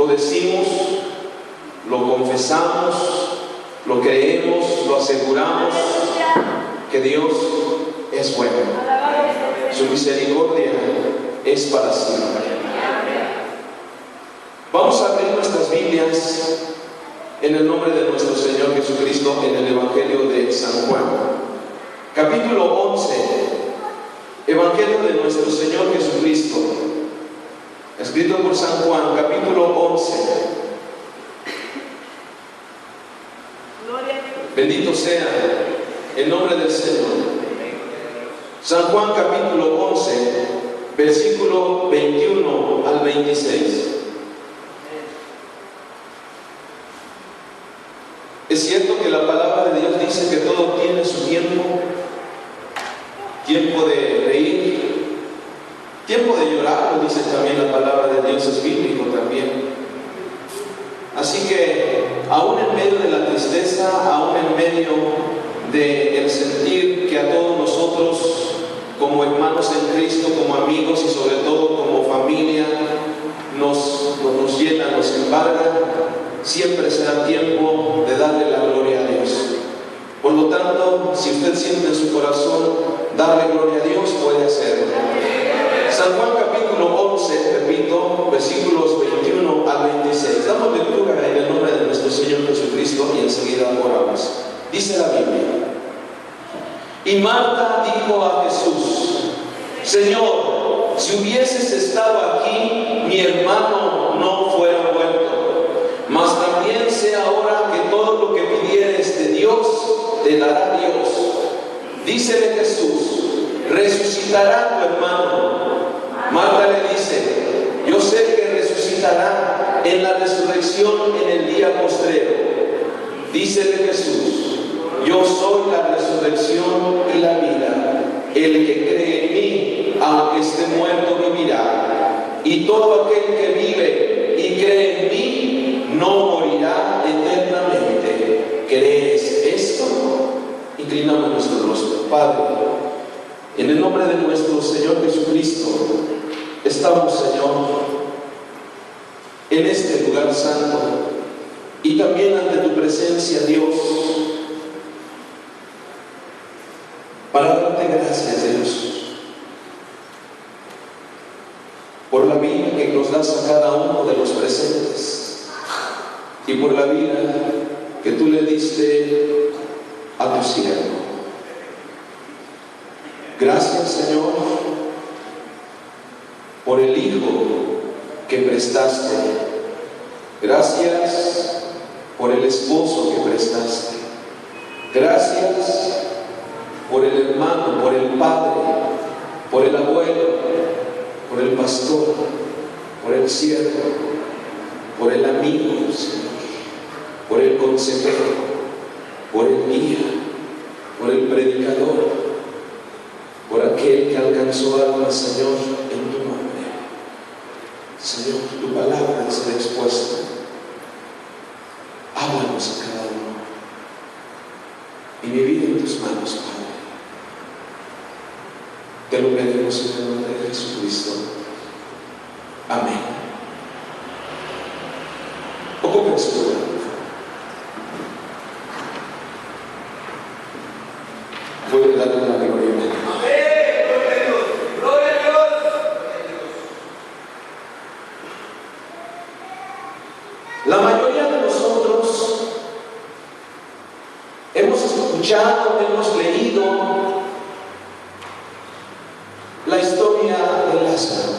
lo decimos, lo confesamos, lo creemos, lo aseguramos, que Dios es bueno. Su misericordia es para siempre. Vamos a abrir nuestras Biblias en el nombre de nuestro Señor Jesucristo en el Evangelio de San Juan, capítulo 11. Evangelio de nuestro Señor Jesucristo, escrito por San Juan, capítulo 11. Bendito sea el nombre del Señor. San Juan, capítulo 11, versículo 21 al 26. Es cierto que la palabra de Dios dice que todo tiene su tiempo. Tiempo de reír, tiempo de llorar, lo dice también la palabra de Dios, es bíblico también. Así que aún en medio de la tristeza, aún en medio del sentir que a todos nosotros como hermanos en Cristo, como amigos y sobre todo como familia nos llena, nos embarga, siempre será tiempo de darle la gloria a Dios. Por lo tanto, si usted siente en su corazón darle gloria a Dios, puede hacerlo. San Juan capítulo 11, repito, versículos 21 al 26. Damos lectura en el nombre de nuestro Señor Jesucristo y enseguida oramos. Dice la Biblia: y Marta dijo a Jesús: Señor, si hubieses estado aquí, mi hermano no fuera muerto. Mas también sé ahora que todo lo que pidieres de Dios, te dará Dios. Dícele Jesús: resucitará tu hermano. Marta le dice: yo sé que resucitará en la resurrección en el día postrero. Dícele Jesús: yo soy la resurrección y la vida. El que cree en mí, aunque esté muerto, vivirá. Y todo aquel que vive y cree en mí, no morirá eternamente. ¿Crees esto? Inclinamos nuestro rostro. Padre, en el nombre de nuestro Señor Jesucristo, estamos, Señor, en este lugar santo y también ante tu presencia, Dios, para darte gracias, Dios, por la vida que nos das a cada uno de los presentes y por la vida que tú le diste a tu siervo. Gracias, Señor, por el Hijo que prestaste. Gracias por el esposo que prestaste. Gracias por el hermano, por el padre, por el abuelo, por el pastor, por el siervo, por el amigo, Señor, por el consejero, por el guía, por el predicador, por aquel que alcanzó almas, Señor, en tu nombre. Señor, tu palabra será expuesta. Háblanos a cada uno. Y mi vida en tus manos, Padre. Te lo pedimos en el nombre de Jesucristo. Amén. Ocupen su lugar. Puede darle la gloria a Dios. La mayoría de nosotros hemos escuchado, hemos leído la historia de Lázaro,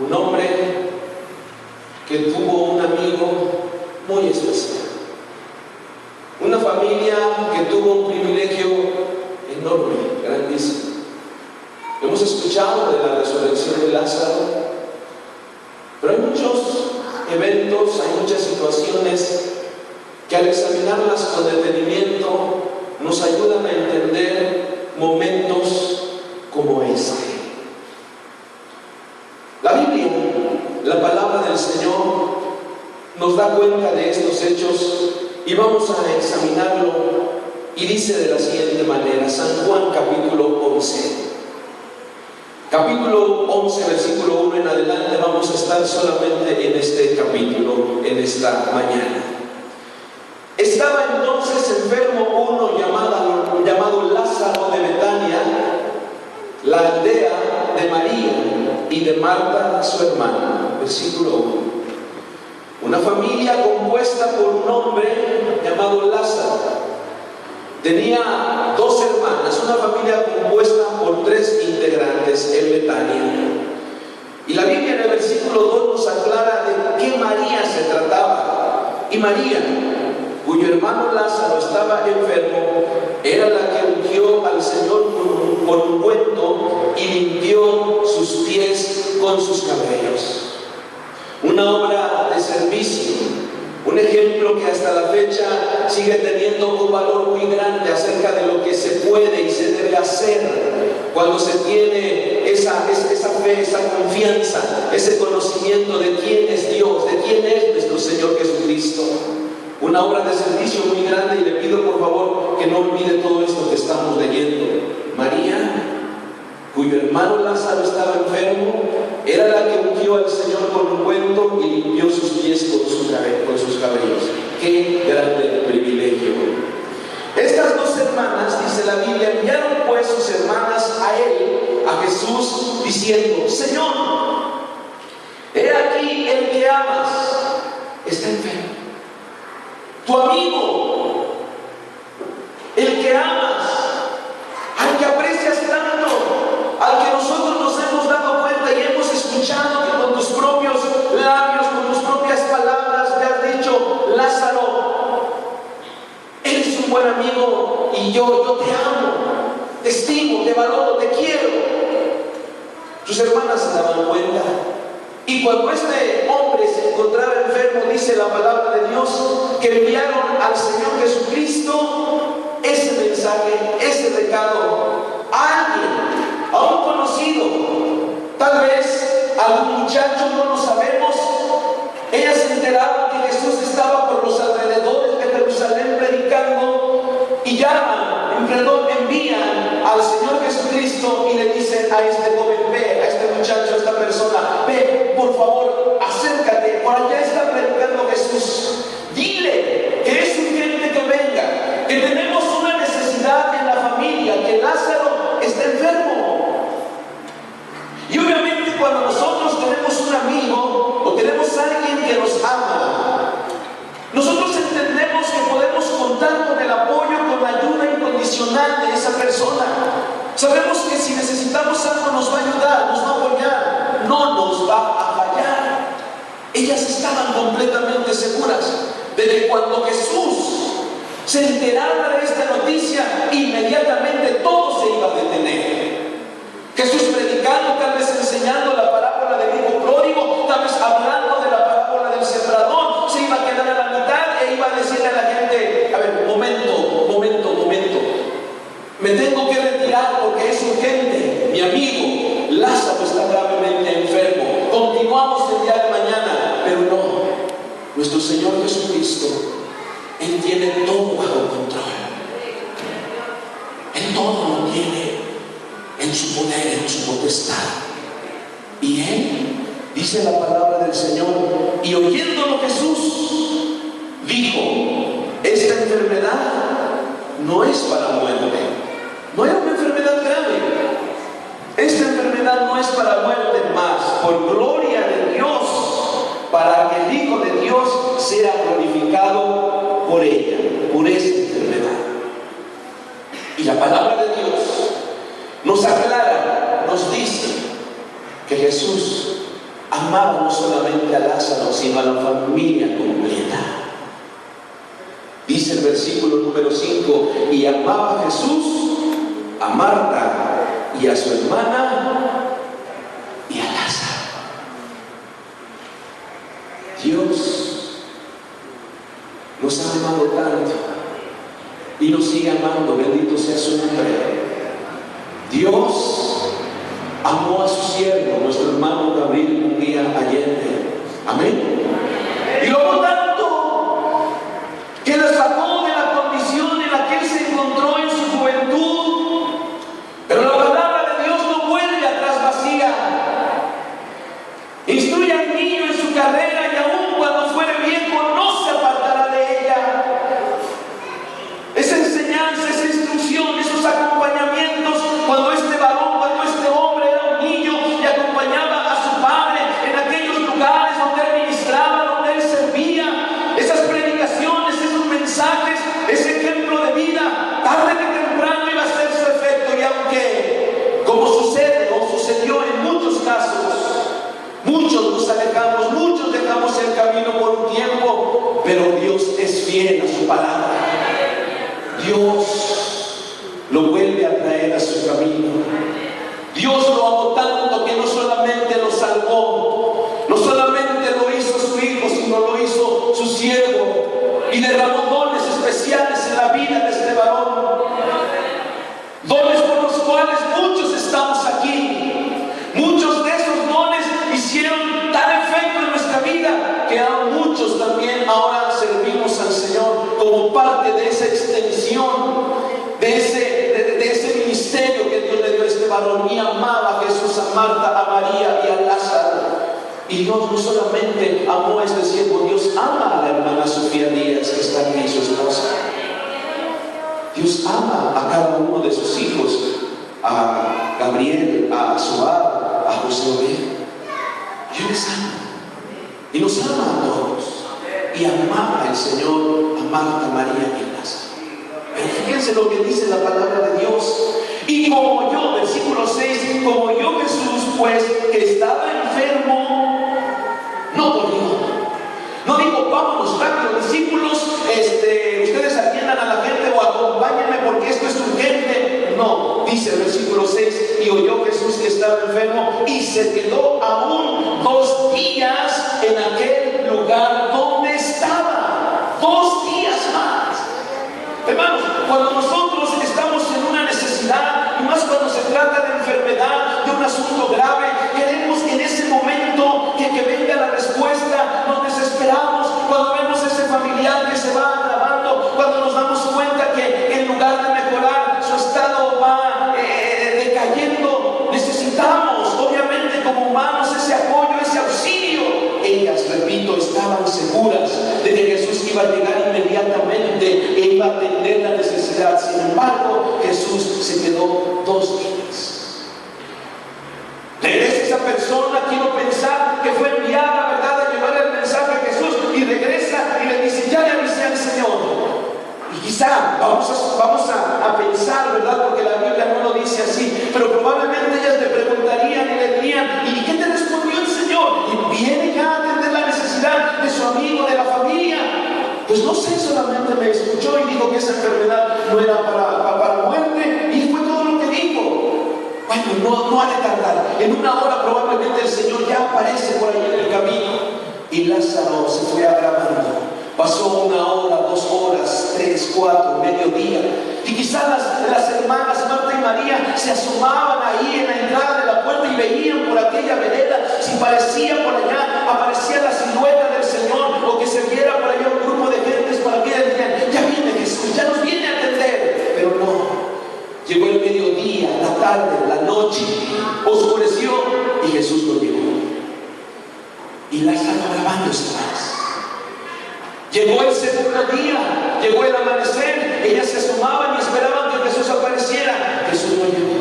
un hombre que tuvo un amigo muy especial, una familia que tuvo un privilegio enorme, grandísimo. Hemos escuchado de la resurrección de Lázaro, pero hay muchos eventos, hay muchas situaciones que al examinarlas con detenimiento nos ayudan a entender momentos como este. La Biblia, la palabra del Señor, nos da cuenta de estos hechos y vamos a examinarlo, y dice de la siguiente manera, San Juan capítulo 11. Capítulo 11, versículo 1 en adelante, vamos a estar solamente en este capítulo, en esta mañana. Estaba entonces enfermo uno llamado Lázaro de Betania, la aldea de María y de Marta, su hermana. Versículo 1. Una familia compuesta por un hombre llamado Lázaro. Tenía dos hermanas, una familia compuesta por tres integrantes en Betania. Y la Biblia en el versículo 2 nos aclara de qué María se trataba. Y María, cuyo hermano Lázaro estaba enfermo, era la que ungió al Señor con ungüento y limpió sus pies con sus cabellos. Una obra de servicio, un ejemplo que hasta la fecha sigue teniendo un valor muy grande acerca de lo que se puede y se debe hacer cuando se tiene esa fe, esa confianza, ese conocimiento de quién es Dios, de quién es nuestro Señor Jesucristo. Una obra de servicio muy grande, y le pido por favor que no olvide todo esto que estamos leyendo. María, cuyo hermano Lázaro estaba enfermo, era la que ungió al Señor con ungüento y limpió sus pies con sus cabellos. ¡Qué grande privilegio! Estas dos hermanas, dice la Biblia, enviaron pues sus hermanas a él, a Jesús, diciendo: Señor, he aquí el que amas está enfermo. Tu amigo, el que amas, al que aprecias tanto, al que nosotros nos hemos dado cuenta y hemos escuchado que con tus propios labios, con tus propias palabras le has dicho: Lázaro, eres un buen amigo y yo te amo, te estimo, te valoro, te quiero. Sus hermanas se daban cuenta. Y cuando este hombre se encontraba enfermo, dice la palabra de Dios, que enviaron al Señor Jesucristo ese mensaje, ese recado a alguien, a un conocido, tal vez algún muchacho, no lo sabemos. Ellas se enteraron que Jesús estaba por los alrededores de Jerusalén predicando y envían al Señor Jesucristo y le dicen a este joven: ve, a este muchacho, a esta persona, ve, por favor, acércate, por allá está predicando Jesús, dile que es urgente que venga, que tenemos una necesidad en la familia, que Lázaro está enfermo. Y obviamente cuando nosotros tenemos un amigo o tenemos a alguien que nos ama, nosotros entendemos que podemos contar con el apoyo, con la ayuda incondicional de esa persona. Sabemos que si necesitamos algo nos va a ayudar, nos va a apoyar, no nos va a fallar. Ellas estaban completamente seguras de que cuando Jesús se enterara de esta noticia, inmediatamente todo se iba a detener. Jesús predicando, tal vez enseñando la parábola del hijo pródigo, tal vez hablando de la parábola del sembrador, se iba a quedar a la mitad e iba a decirle a la gente: a ver, momento, me tengo que retirar porque es urgente, mi amigo Lázaro está gravemente enfermo, continuamos el día de mañana. Pero no, nuestro Señor Jesucristo, Él tiene todo bajo control, Él todo lo tiene en su poder, en su potestad. Y Él, dice la palabra del Señor, y oyéndolo Jesús dijo: esta enfermedad no es para muerte. No era una enfermedad grave. Esta enfermedad no es para muerte, más por gloria de Dios, para que el Hijo de Dios sea glorificado por ella, por esta enfermedad. Y la palabra de Dios nos aclara, nos dice que Jesús amaba no solamente a Lázaro, sino a la familia completa. Dice el versículo número 5: y amaba a Jesús a Marta y a su hermana y a Lázaro. Dios nos ha amado tanto y nos sigue amando, bendito sea su nombre. Dios amó a su siervo, nuestro hermano Gabriel Munguía Allende. Amén. Y lo amó tanto que lo sacó de la condición en la que él se encontró en su juventud. Pero la palabra de Dios no vuelve atrás vacía. pero Dios es fiel a su palabra. Dios lo vuelve a traer a su camino. Dios lo amó tanto que no solamente lo salvó, no solamente lo hizo su hijo, sino lo hizo su siervo, y derramó dones especiales en la vida de este varón, dones por los cuales muchos estamos aquí. Muchos de esos dones hicieron tal efecto en nuestra vida que a muchos también ahora servimos al Señor como parte de esa extensión, de ese ministerio que Dios le dio a este varón. Y amaba a Jesús, a Marta, a María y a Lázaro. Y Dios no solamente amó a este siervo, Dios ama a la hermana Sofía Díaz, que está aquí, su esposa. Dios ama a cada uno de sus hijos, a Gabriel, a Suar, a José Obed. Dios les ama y nos ama a todos. Y amaba el Señor a Marta, María y Lázaro. Pero fíjense lo que dice la palabra de Dios. Y como yo, versículo 6, como yo Jesús, pues, que estaba enfermo, no podía. No digo, vámonos rápido, discípulos, ustedes atiendan a la gente o acompáñenme porque esto es urgente. No, dice el versículo 6, y oyó Jesús que estaba enfermo y se quedó aún 2 días en aquel lugar donde estaba. 2 días más. Hermanos, cuando nosotros estamos en una necesidad, y más cuando se trata de enfermedad, de un asunto grave, queremos en ese momento que venga la respuesta. Nos desesperamos cuando vemos ese familiar que se va agravando, cuando nos damos cuenta que en lugar de mejorar su estado va decayendo. Necesitamos, obviamente, como humanos, ese apoyo, ese auxilio. Ellas, repito, estaban seguras de que Jesús iba a llegar inmediatamente e iba a atender la necesidad. Sin embargo, Jesús se quedó 2 días. Regresa esa persona, quiero pensar que fue enviada, ¿verdad?, a llevar el mensaje a Jesús, y regresa y le dice, ya le avisé al Señor. Y quizá vamos a pensar, ¿verdad?, porque la Biblia no lo dice así, pero probablemente ellas le preguntarían y le dirían, ¿y qué te respondió el Señor? Y viene ya a atender la necesidad de su amigo, de la familia. Pues no sé, solamente me escuchó y dijo que esa enfermedad no era para muerte, y fue todo lo que dijo. Bueno, no ha de tardar. En 1 hora probablemente el Señor ya aparece por ahí en el camino. Y Lázaro se fue agravando. Pasó 1 hora, 2 horas, 3, 4, mediodía. Y quizás las hermanas Marta y María se asomaban ahí en la entrada de la puerta y veían por aquella vereda si parecía por allá, aparecía la silueta del Señor, o que se viera por allá un grupo de gentes para que digan, ya viene Jesús, ya nos viene a atender. Pero no. Llegó el mediodía, la tarde, la noche, oscureció y Jesús no llegó. Y Lázaro agravando más. Llegó el segundo día, llegó el amanecer, ellas se asomaban y esperaban que Jesús apareciera. Jesús no llegó.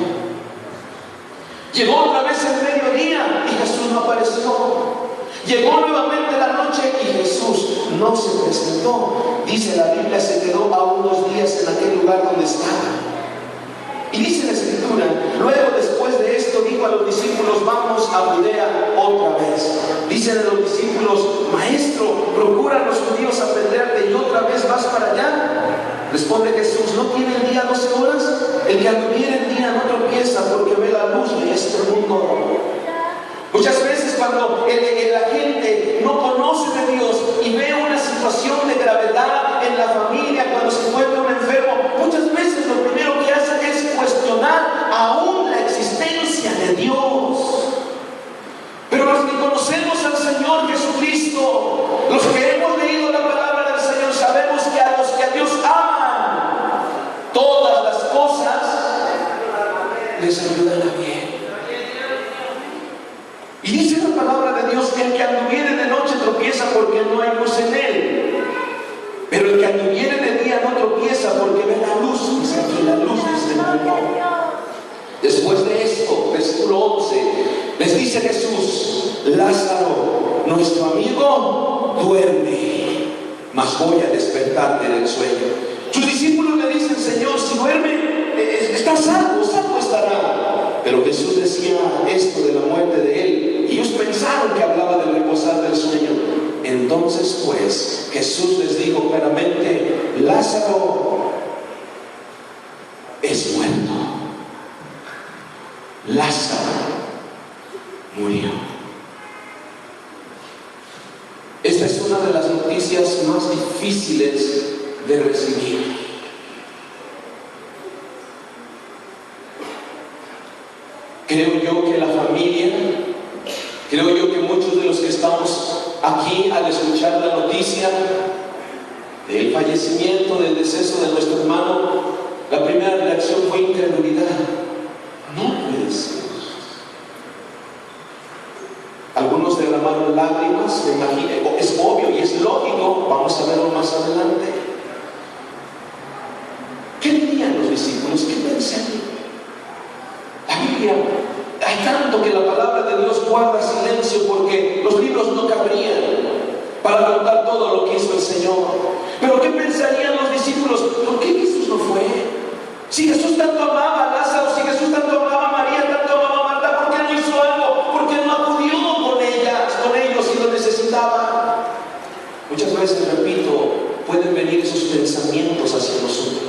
Llegó otra vez el mediodía y Jesús no apareció. Llegó nuevamente la noche y Jesús no se presentó. Dice la Biblia, se quedó aún 2 días en aquel lugar donde estaba. Y dice la Escritura, luego después de esto dijo a los discípulos, vamos a Judea otra vez. Dicen los discípulos, maestro, procuran los judíos apedrearte y otra vez vas para allá. Responde Jesús, ¿no tiene el día 12 horas? El que anduviera en día no tropieza porque ve la luz de este mundo. Muchas veces cuando la gente no conoce de Dios y ve una situación de gravedad en la familia, cuando se encuentra un enfermo, muchas veces lo primero que hacen es cuestionar aún la existencia de Dios. Pero los que conocemos al Señor Jesucristo, los que hemos leído la palabra del Señor, sabemos que a los que a Dios aman, todas las cosas les ayudan a bien. Y dice la palabra de Dios que el que anduviere de noche tropieza porque no hay luz en él. Pero el que anduviere de día no tropieza porque ve la luz. Dice aquí, la luz desde el mundo. Después de esto, versículo 11, les dice Jesús, Lázaro, nuestro amigo, duerme, mas voy a despertarte del sueño. Sus discípulos le dicen, Señor, si duerme, está salvo estará. Pero Jesús decía esto de la muerte de él, y ellos pensaron que hablaba del reposar del sueño. En Entonces pues Jesús les dijo claramente: Lázaro es muerto. Lázaro murió. Esta es una de las noticias más difíciles de recibir. Creo yo que la familia, creo yo que muchos de los que estamos aquí al escuchar la noticia del fallecimiento, del deceso de nuestro hermano, la primera reacción fue incredulidad. No puede ser. Algunos derramaron lágrimas, me imagino, es obvio y es lógico, vamos a verlo más adelante. ¿Qué dirían los discípulos? ¿Qué pensarían? La Biblia, hay tanto que la palabra de Dios guarda silencio porque los libros no cabrían para contar todo lo que hizo el Señor. Pero ¿qué pensarían los discípulos? ¿Por qué Jesús no fue? Si Jesús tanto amaba a Lázaro, si Jesús tanto amaba a María, tanto amaba a Marta, ¿por qué no hizo algo? ¿Por qué no acudió con ellos si lo necesitaban? Muchas veces, repito, pueden venir esos pensamientos hacia nosotros.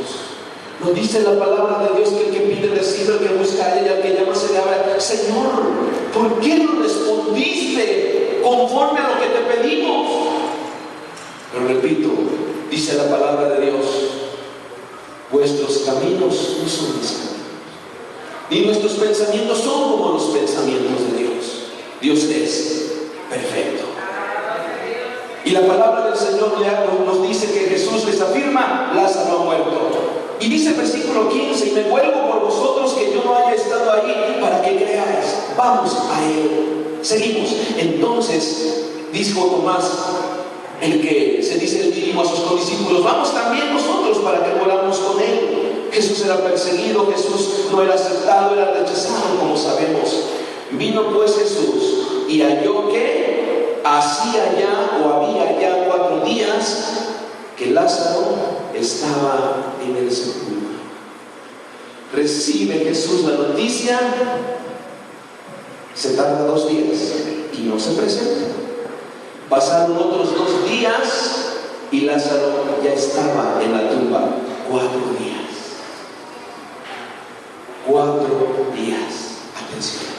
Nos dice la palabra de Dios que el que pide recibe, el que busca a ella, el que llama se le abre. Señor, ¿por qué no respondiste conforme a lo que te pedimos? Pero repito, dice la palabra de Dios: vuestros caminos no son mis caminos, ni nuestros pensamientos son como los pensamientos de Dios. Dios es perfecto. Y la palabra del Señor nos dice que Jesús les afirma: Lázaro ha muerto. Y dice el versículo 15: y me vuelvo por vosotros que yo no haya estado ahí para que creáis. Vamos a él. Seguimos. Entonces dijo Tomás, el que se dice el mínimo a sus condiscípulos: vamos también nosotros para que moramos con él. Jesús era perseguido, Jesús no era aceptado, era rechazado, como sabemos. Vino pues Jesús y halló que hacía ya o había ya 4 días que Lázaro estaba en el sepulcro. Recibe Jesús la noticia, se tarda 2 días y no se presenta. Pasaron otros 2 días y Lázaro ya estaba en la tumba. 4 días. 4 días. Atención.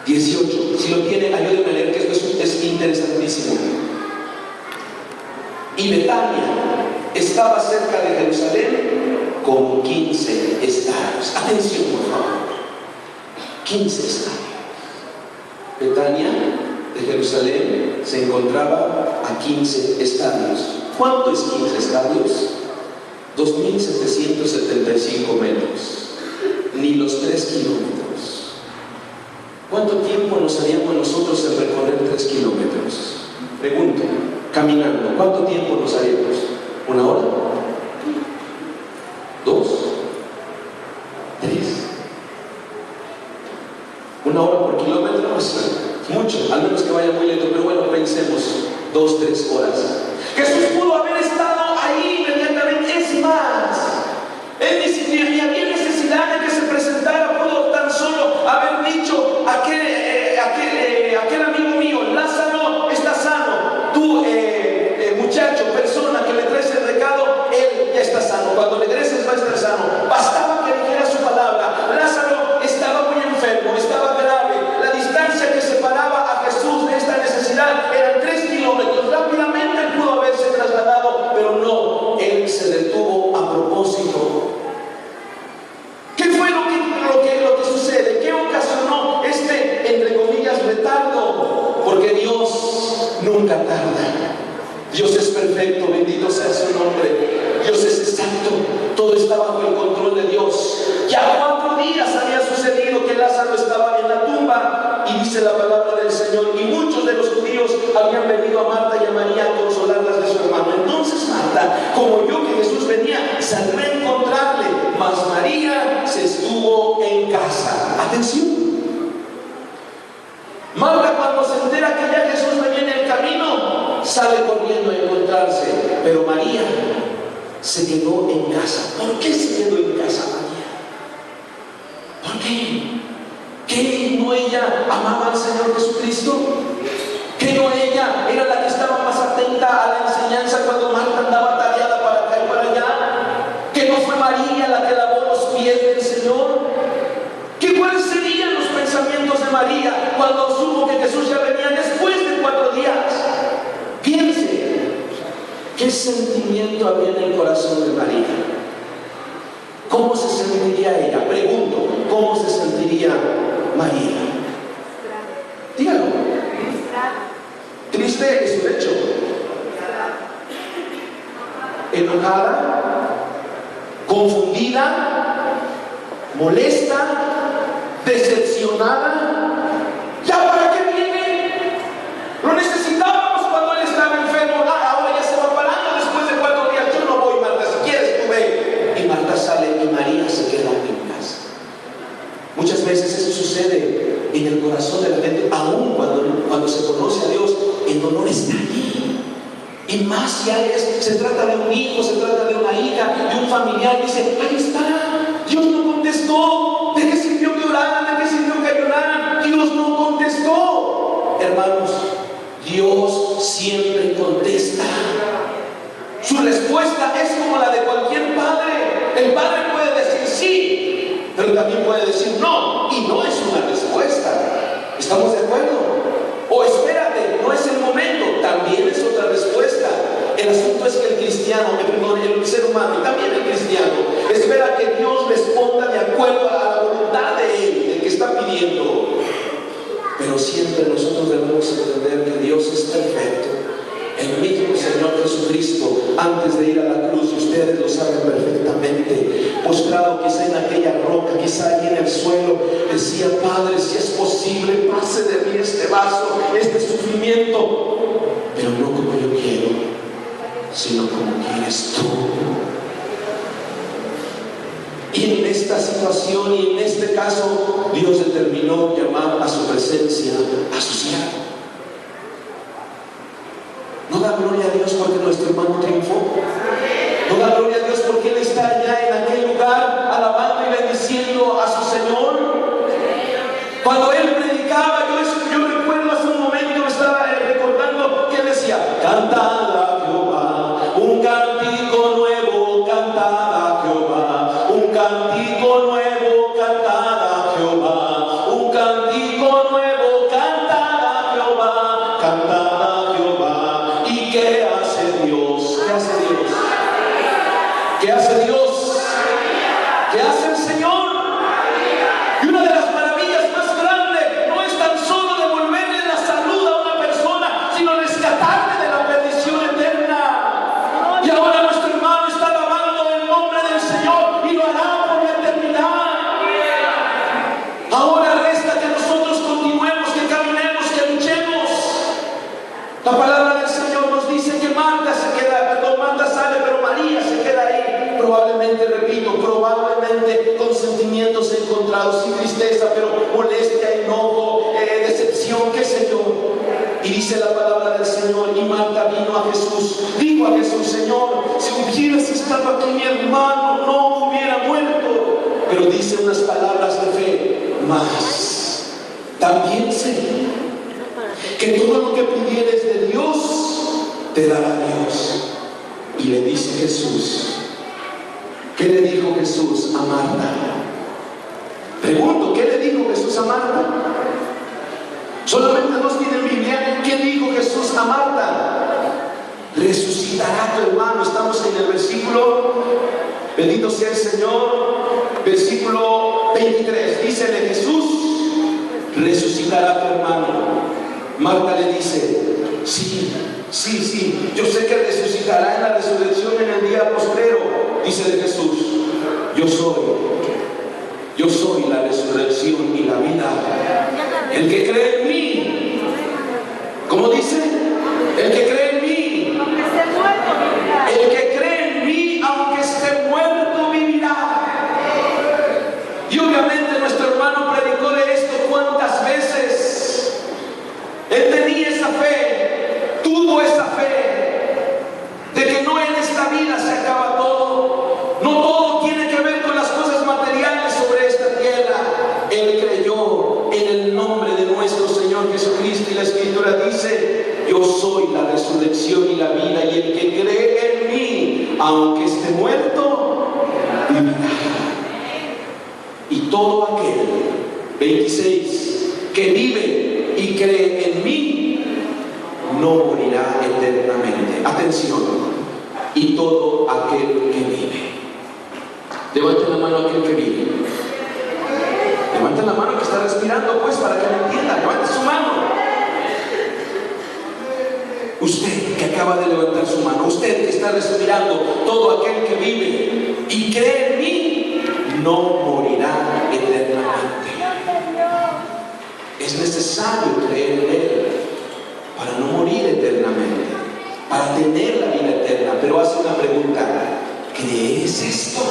18. Si lo tiene, ayúdenme a leer, que esto es interesantísimo. Y Betania estaba cerca de Jerusalén con 15 estadios. Atención, por favor. 15 estadios. Betania de Jerusalén se encontraba a 15 estadios. ¿Cuánto es 15 estadios? 2.775 metros. Ni los 3 kilómetros. ¿Cuánto tiempo nos haríamos nosotros en recorrer 3 kilómetros? Pregunto, caminando, ¿cuánto tiempo nos haríamos? ¿1 hora? 2, 3. 1 hora por kilómetro es mucho, al menos que vaya muy lento, pero bueno, pensemos 2, 3 horas. Jesús pudo haber estado ahí inmediatamente. Es más, él ni siquiera ni había necesidad de que se presentara, pudo tan solo haber dicho: aquel amigo mío, Lázaro, está sano. Tú, muchacho, persona que le traes el recado, él ya está sano. Cuando le regreses va a estar sano. Bastaba que dijera su palabra. Lázaro estaba muy enfermo, estaba grave. La distancia que separaba a Jesús de esta necesidad eran 3 kilómetros. Rápidamente él pudo haberse trasladado, pero no, él se detuvo a propósito. ¿Qué fue lo que sucede? ¿Qué ocasionó entre comillas, retardo? Porque Dios nunca tarda. Dios es perfecto, bendito sea su nombre. Dios es exacto, todo está bajo el control de Dios. Ya 4 días había sucedido que Lázaro estaba en la tumba, y dice la palabra del Señor: y muchos de los judíos habían venido a Marta y a María a consolarlas de su hermano. Entonces Marta, como oyó que Jesús venía, salió a encontrarle, mas María se estuvo en casa. Atención. Marta, cuando se entera que ya Jesús venía en el camino, sale corriendo a encontrarse. Pero María se quedó en casa. ¿Por qué se quedó en casa María? ¿Por qué? ¿Qué no ella Magdalena amaba al Señor Jesucristo? ¿Que no ella era la que estaba más atenta a la enseñanza cuando Marta andaba tareada para acá y para allá? ¿Que no fue María la que lavó los pies del Señor? ¿Que cuáles serían los pensamientos de María cuando supo que Jesús ya venía después de 4 días? Piense, ¿qué sentimiento había en el corazón de María? ¿Cómo se sentiría ella? Pregunto, ¿cómo se sentiría María? Dígalo. Triste es un hecho. Enojada, confundida, molesta, decepcionada. ¿Ya para qué viene? Lo necesitábamos cuando él estaba enfermo. Ahora ya se va parando después de 4 días. Yo no voy, Marta, si quieres tú ve. Y Marta sale y María se queda en casa. Muchas veces eso sucede en el corazón de la gente, aún cuando se conoce a Dios, el dolor está ahí. Y más si se trata de un hijo, se trata de una hija, de un familiar, dice, ahí está, Dios no contestó. ¿De qué sirvió que oraran? ¿De qué sirvió que ayunaran? Dios no contestó. Hermanos, Dios siempre contesta. Su respuesta es como la de cualquier padre. El padre puede decir sí, pero también puede decir no, y no es una respuesta. ¿Estamos de acuerdo? O espérate, no es el momento, también es otra respuesta. El asunto es que el cristiano, el ser humano y también el cristiano, espera que Dios responda de acuerdo a la voluntad de Él, del que está pidiendo. Pero siempre nosotros debemos entender que Dios es perfecto. El mismo Señor Jesucristo, antes de ir a la cruz, y ustedes lo saben perfectamente, postrado quizá en aquella roca, quizá ahí en el suelo, decía, Padre, si es posible, pase de mí este vaso, este sufrimiento, pero no como yo quiero, sino como quieres tú. Y en esta situación y en este caso, Dios determinó llamar a su presencia a su siervo. ¿No da gloria a Dios porque nuestro hermano triunfó? ¿No da gloria a Dios porque Él está allá en aquel lugar alabando y bendiciendo a su Señor? Cuando Él predicaba, yo recuerdo hace un momento, me estaba recordando que Él decía, cantad a Jehová, un cántico nuevo, cantad a Jehová, un cántico nuevo, cantad a Jehová, un cántico nuevo, cantad a Jehová, cantad a Jehová. ¿Y qué hace Dios? ¿Qué hace Dios? ¿Qué hace Dios? ¿Qué hace el Señor? Y una de las maravillas más grandes no es tan solo devolverle la salud a una persona, sino rescatarle de la perdición eterna. Y ahora nuestro hermano está alabando el nombre del Señor y lo hará por la eternidad. Ahora resta que nosotros continuemos, que caminemos, que luchemos. La palabra del Señor nos dice que Marta sale, pero María se queda ahí. Probablemente, repito, probablemente con sentimientos encontrados, sin tristeza, pero molestia, enojo, decepción, qué sé yo. Y dice la palabra del Señor, y Marta vino a Jesús, dijo a Jesús, Señor, si hubieras estado aquí mi hermano no hubiera muerto. Pero dice unas palabras de fe, mas también sé que todo lo que pidieres de Dios, te dará Dios. Y le dice Jesús, ¿qué le dijo Jesús a Marta? Pregunto, ¿qué le dijo Jesús a Marta? Solamente nos tiene en Biblia, ¿qué dijo Jesús a Marta? Resucitará tu hermano. Estamos en el versículo, bendito sea el Señor, versículo 23. Dice de Jesús, resucitará tu hermano. Marta le dice, sí, yo sé que resucitará en la resurrección en el día postrero. Dice de Jesús, yo soy la resurrección y la vida. El que cree en mí, ¿cómo dice? El que cree en mí, el que cree en mí, aunque esté muerto, vivirá. Y obviamente nuestro hermano predicó de esto cuántas veces. Él tenía esa fe, tuvo esa fe, de que no en esta vida se acaba todo, no todo tiene que ver con las cosas materiales sobre esta tierra. Él creyó en el nombre de Jesucristo, y la Escritura dice: yo soy la resurrección y la vida, y el que cree en mí, aunque esté muerto, vivirá. Y todo aquel, 26, que vive y cree en mí, no morirá eternamente. Atención. Y todo aquel que vive. Levanten la mano aquel que vive. Levanten la mano que está respirando, pues, para que me entiendan. Levante su mano. Usted que acaba de levantar su mano, usted que está respirando, todo aquel que vive y cree en mí, no morirá eternamente. Es necesario creer en Él para no morir eternamente, para tener la vida eterna. Pero hace una pregunta: ¿crees esto?